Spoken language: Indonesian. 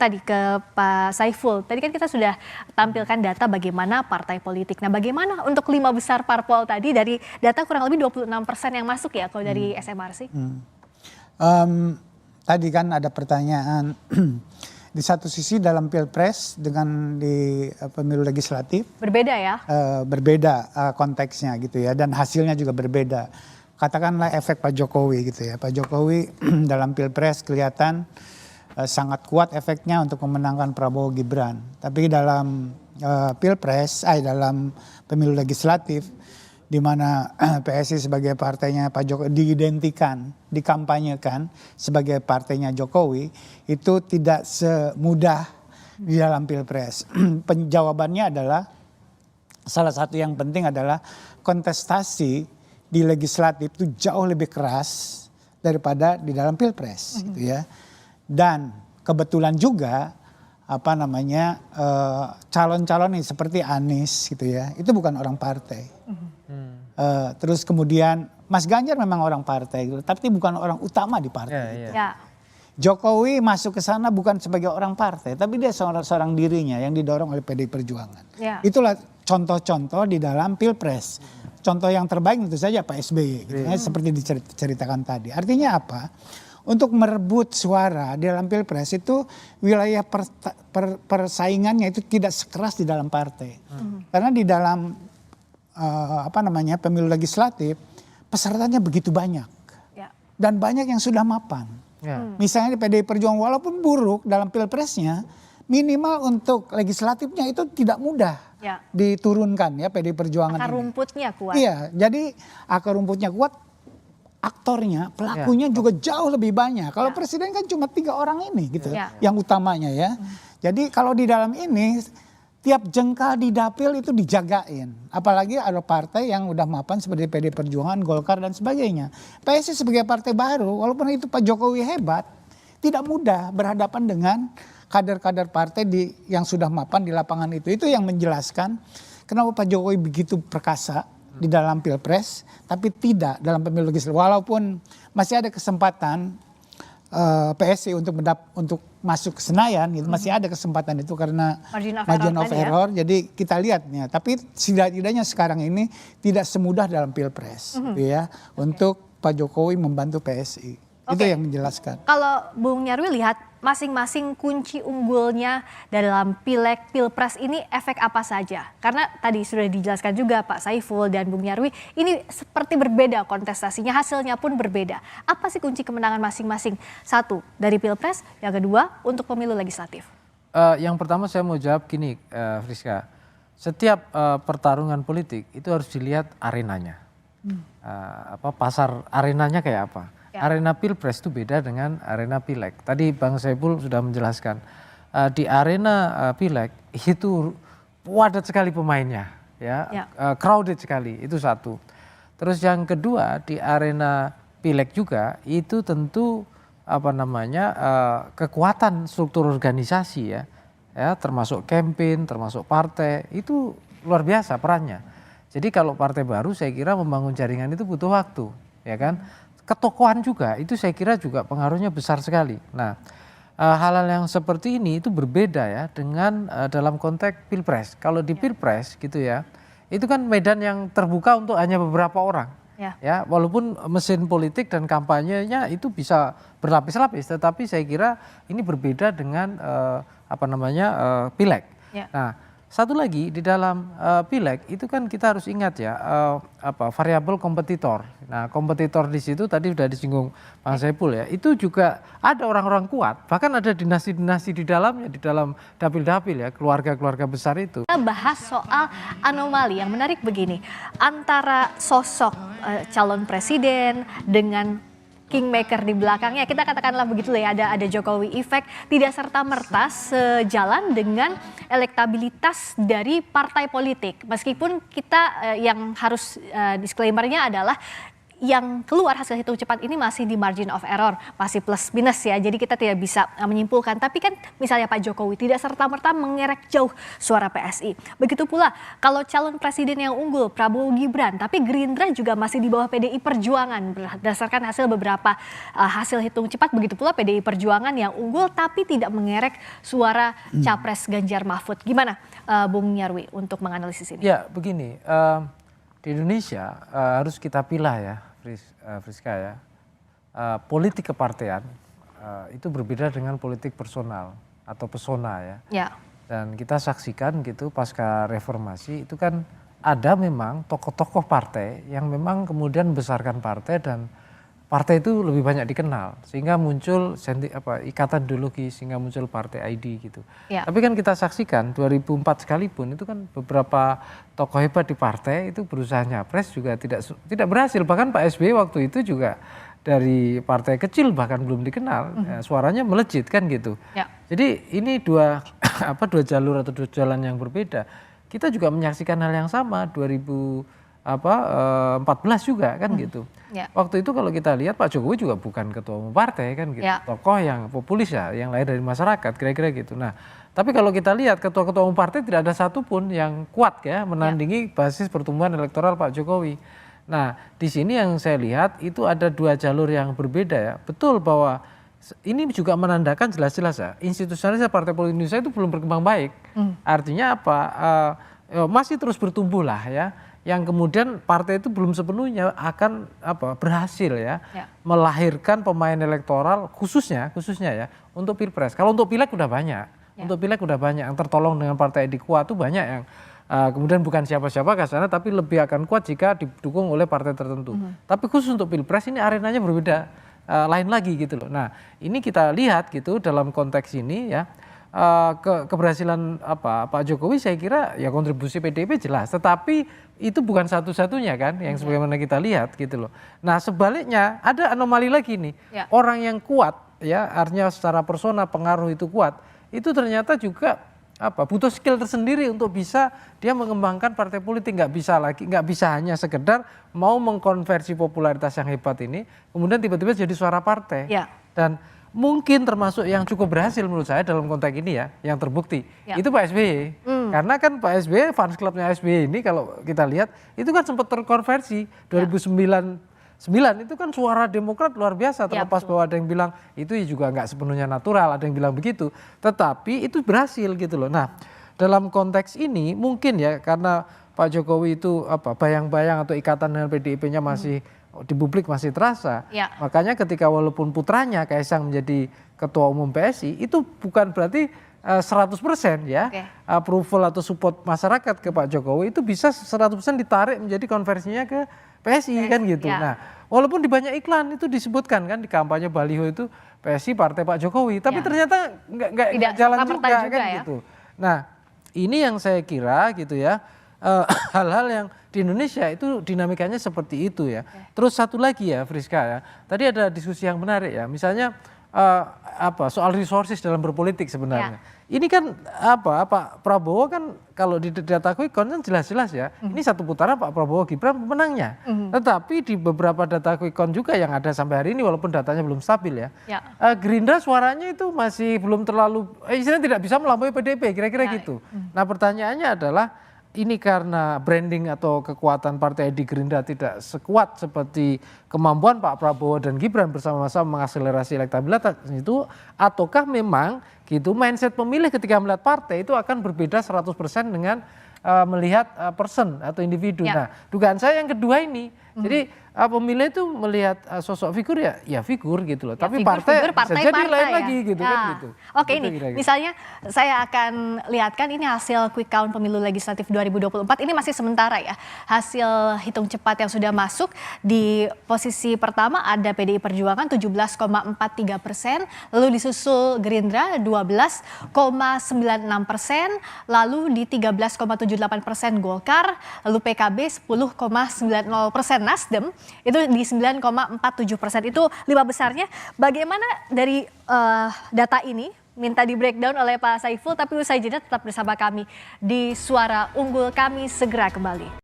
tadi ke Pak Saiful. Tadi kan kita sudah tampilkan data bagaimana partai politik. Nah, bagaimana untuk 5 besar parpol tadi dari data kurang lebih 26% yang masuk ya kalau dari SMRC? Tadi kan ada pertanyaan di satu sisi dalam pilpres dengan di pemilu legislatif Berbeda ya? Berbeda konteksnya gitu ya, dan hasilnya juga berbeda. Katakanlah efek Pak Jokowi gitu ya. Pak Jokowi dalam pilpres kelihatan sangat kuat efeknya untuk memenangkan Prabowo Gibran. Tapi dalam dalam pemilu legislatif di mana PSI sebagai partainya Pak Jokowi dikampanyekan sebagai partainya Jokowi, itu tidak semudah di dalam pilpres. Jawabannya adalah, salah satu yang penting adalah kontestasi di legislatif itu jauh lebih keras daripada di dalam pilpres gitu ya. Dan kebetulan juga calon-calon ini seperti Anies gitu ya, itu bukan orang partai. Terus kemudian Mas Ganjar memang orang partai gitu, tapi bukan orang utama di partai. Ya. Jokowi masuk ke sana bukan sebagai orang partai, tapi dia seorang dirinya yang didorong oleh PDI Perjuangan. Ya. Itulah contoh-contoh di dalam pilpres. Contoh yang terbaik tentu saja Pak SBY, gitu, seperti diceritakan tadi. Artinya apa? Untuk merebut suara di dalam pilpres itu wilayah persaingannya itu tidak sekeras di dalam partai. Karena di dalam pemilu legislatif pesertanya begitu banyak. Ya. Dan banyak yang sudah mapan. Misalnya di PDI Perjuangan walaupun buruk dalam pilpresnya, minimal untuk legislatifnya itu tidak mudah diturunkan ya PDI Perjuangan. Akar rumputnya kuat. Iya, jadi akar rumputnya kuat, aktornya, pelakunya juga jauh lebih banyak. Kalau presiden kan cuma 3 orang ini gitu, yang utamanya ya. Jadi kalau di dalam ini tiap jengkal di dapil itu dijagain. Apalagi ada partai yang udah mapan seperti PDI Perjuangan, Golkar dan sebagainya. PSI sebagai partai baru, walaupun itu Pak Jokowi hebat, tidak mudah berhadapan dengan kader-kader partai yang sudah mapan di lapangan itu. Itu yang menjelaskan kenapa Pak Jokowi begitu perkasa di dalam pilpres, tapi tidak dalam pemilu legislatif. Walaupun masih ada kesempatan PSI untuk masuk ke Senayan, gitu, masih ada kesempatan itu karena margin of error. Jadi kita lihatnya, tapi setidaknya sekarang ini tidak semudah dalam pilpres, gitu ya, untuk Pak Jokowi membantu PSI. Itu yang menjelaskan. Kalau Bung Nyarwi lihat masing-masing kunci unggulnya dalam pileg pilpres ini efek apa saja? Karena tadi sudah dijelaskan juga Pak Saiful dan Bung Nyarwi, ini seperti berbeda kontestasinya, hasilnya pun berbeda. Apa sih kunci kemenangan masing-masing? Satu dari pilpres, yang kedua untuk pemilu legislatif. Yang pertama saya mau jawab gini, Friska. Setiap pertarungan politik itu harus dilihat arenanya. Pasar arenanya kayak apa? Arena pilpres itu beda dengan arena pileg. Tadi Bang Saiful sudah menjelaskan. Di arena pileg itu padat sekali pemainnya, crowded sekali, itu satu. Terus yang kedua di arena pileg juga itu tentu kekuatan struktur organisasi ya, termasuk campaign, termasuk partai, itu luar biasa perannya. Jadi kalau partai baru saya kira membangun jaringan itu butuh waktu, ya kan? Ketokohan juga itu saya kira juga pengaruhnya besar sekali. Nah, hal-hal yang seperti ini itu berbeda ya dengan dalam konteks pilpres. Kalau di pilpres gitu ya, itu kan medan yang terbuka untuk hanya beberapa orang. Ya, walaupun mesin politik dan kampanyenya itu bisa berlapis-lapis, tetapi saya kira ini berbeda dengan pileg. Nah, satu lagi di dalam pileg itu kan kita harus ingat ya variabel kompetitor. Nah, kompetitor di situ tadi sudah disinggung Bang Saiful ya. Itu juga ada orang-orang kuat, bahkan ada dinasti-dinasti di dalamnya, di dalam dapil-dapil ya, keluarga-keluarga besar itu. Kita bahas soal anomali yang menarik begini, antara sosok calon presiden dengan kingmaker di belakangnya, kita katakanlah begitu ya, ada Jokowi effect, tidak serta-merta sejalan dengan elektabilitas dari partai politik. Meskipun kita yang harus disclaimer-nya adalah yang keluar hasil hitung cepat ini masih di margin of error, masih plus minus ya. Jadi kita tidak bisa menyimpulkan. Tapi kan misalnya Pak Jokowi tidak serta-merta mengerek jauh suara PSI. Begitu pula kalau calon presiden yang unggul Prabowo Gibran, tapi Gerindra juga masih di bawah PDI Perjuangan berdasarkan hasil beberapa hasil hitung cepat. Begitu pula PDI Perjuangan yang unggul tapi tidak mengerek suara Capres Ganjar Mahfud. Gimana Bung Nyarwi untuk menganalisis ini? Ya begini, di Indonesia harus kita pilah ya, Friska ya. Politik kepartean itu berbeda dengan politik personal atau pesona ya. Ya. Dan kita saksikan gitu pasca reformasi itu kan ada memang tokoh-tokoh partai yang memang kemudian membesarkan partai dan partai itu lebih banyak dikenal sehingga muncul ikatan ideologi sehingga muncul partai ID gitu. Ya. Tapi kan kita saksikan 2004 sekalipun itu kan beberapa tokoh hebat di partai itu berusaha nyapres juga tidak berhasil. Bahkan Pak SBY waktu itu juga dari partai kecil bahkan belum dikenal, suaranya melejit kan gitu. Ya. Jadi ini dua jalur atau dua jalan yang berbeda. Kita juga menyaksikan hal yang sama 2014 juga kan gitu. Ya. Waktu itu kalau kita lihat Pak Jokowi juga bukan ketua umum partai kan gitu. Ya. Tokoh yang populis ya, yang lahir dari masyarakat kira-kira gitu. Nah, tapi kalau kita lihat ketua-ketua umum partai tidak ada satupun yang kuat ya menandingi basis pertumbuhan elektoral Pak Jokowi. Nah, di sini yang saya lihat itu ada dua jalur yang berbeda ya. Betul bahwa ini juga menandakan jelas-jelas ya, institusionalisasi partai politik Indonesia itu belum berkembang baik. Artinya apa? Masih terus bertumbuh lah ya. Yang kemudian partai itu belum sepenuhnya akan berhasil ya, melahirkan pemain elektoral khususnya ya untuk pilpres. Kalau untuk pileg udah banyak, untuk pileg udah banyak yang tertolong dengan partai di kuat tuh banyak yang kemudian bukan siapa-siapa kasarnya tapi lebih akan kuat jika didukung oleh partai tertentu. Tapi khusus untuk pilpres ini arenanya berbeda, lain lagi gitu loh. Nah ini kita lihat gitu dalam konteks ini ya. Keberhasilan Pak Jokowi saya kira ya kontribusi PDIP jelas, tetapi itu bukan satu-satunya kan yang sebagaimana kita lihat gitu loh. Nah sebaliknya ada anomali lagi nih, orang yang kuat ya artinya secara persona pengaruh itu kuat, itu ternyata juga butuh skill tersendiri untuk bisa dia mengembangkan partai politik. Nggak bisa hanya sekedar mau mengkonversi popularitas yang hebat ini kemudian tiba-tiba jadi suara partai. Dan mungkin termasuk yang cukup berhasil menurut saya dalam konteks ini ya, yang terbukti itu Pak SBY. Karena kan Pak SBY, fans clubnya SBY ini kalau kita lihat itu kan sempat terkonversi 2009 itu kan suara Demokrat luar biasa, terlepas bahwa ada yang bilang itu juga nggak sepenuhnya natural, ada yang bilang begitu, tetapi itu berhasil gitu loh. Nah dalam konteks ini mungkin ya karena Pak Jokowi itu bayang-bayang atau ikatan dengan PDIP-nya masih di publik masih terasa. Makanya ketika walaupun putranya Kaisang menjadi ketua umum PSI itu bukan berarti 100% ya approval atau support masyarakat ke Pak Jokowi itu bisa 100% ditarik menjadi konversinya ke PSI kan gitu. Nah walaupun di banyak iklan itu disebutkan kan di kampanye baliho itu PSI partai Pak Jokowi, tapi ternyata nggak jalan juga kan gitu. Nah ini yang saya kira gitu ya, hal-hal yang di Indonesia itu dinamikanya seperti itu ya. Terus satu lagi ya Friska ya, tadi ada diskusi yang menarik ya, misalnya soal resources dalam berpolitik sebenarnya. Ini kan Pak Prabowo kan kalau di data quick count kan jelas-jelas ya, ini satu putaran Pak Prabowo Gibran pemenangnya. Tetapi di beberapa data quick count juga yang ada sampai hari ini walaupun datanya belum stabil ya, Gerindra suaranya itu masih belum terlalu, istilahnya tidak bisa melampaui PDIP kira-kira gitu. Nah pertanyaannya adalah, ini karena branding atau kekuatan partai di Gerindra tidak sekuat seperti kemampuan Pak Prabowo dan Gibran bersama-sama mengakselerasi elektabilitas itu, ataukah memang gitu mindset pemilih ketika melihat partai itu akan berbeda 100% dengan melihat person atau individu. Nah dugaan saya yang kedua ini, jadi pemilih itu melihat sosok figur ya figur gitu loh, tapi partai bisa jadi lain lagi gitu kan gitu. Oke ini misalnya saya akan lihatkan ini hasil quick count pemilu legislatif 2024, ini masih sementara ya, hasil hitung cepat yang sudah masuk. Di posisi pertama ada PDI Perjuangan 17,43%, lalu disusul Gerindra 12,96%, lalu di 13,78% Golkar, lalu PKB 10,90%, Nasdem itu di 9,47%. Itu 5 besarnya. Bagaimana dari data ini minta di breakdown oleh Pak Saiful, tapi usai jeda tetap bersama kami di Suara Unggul, kami segera kembali.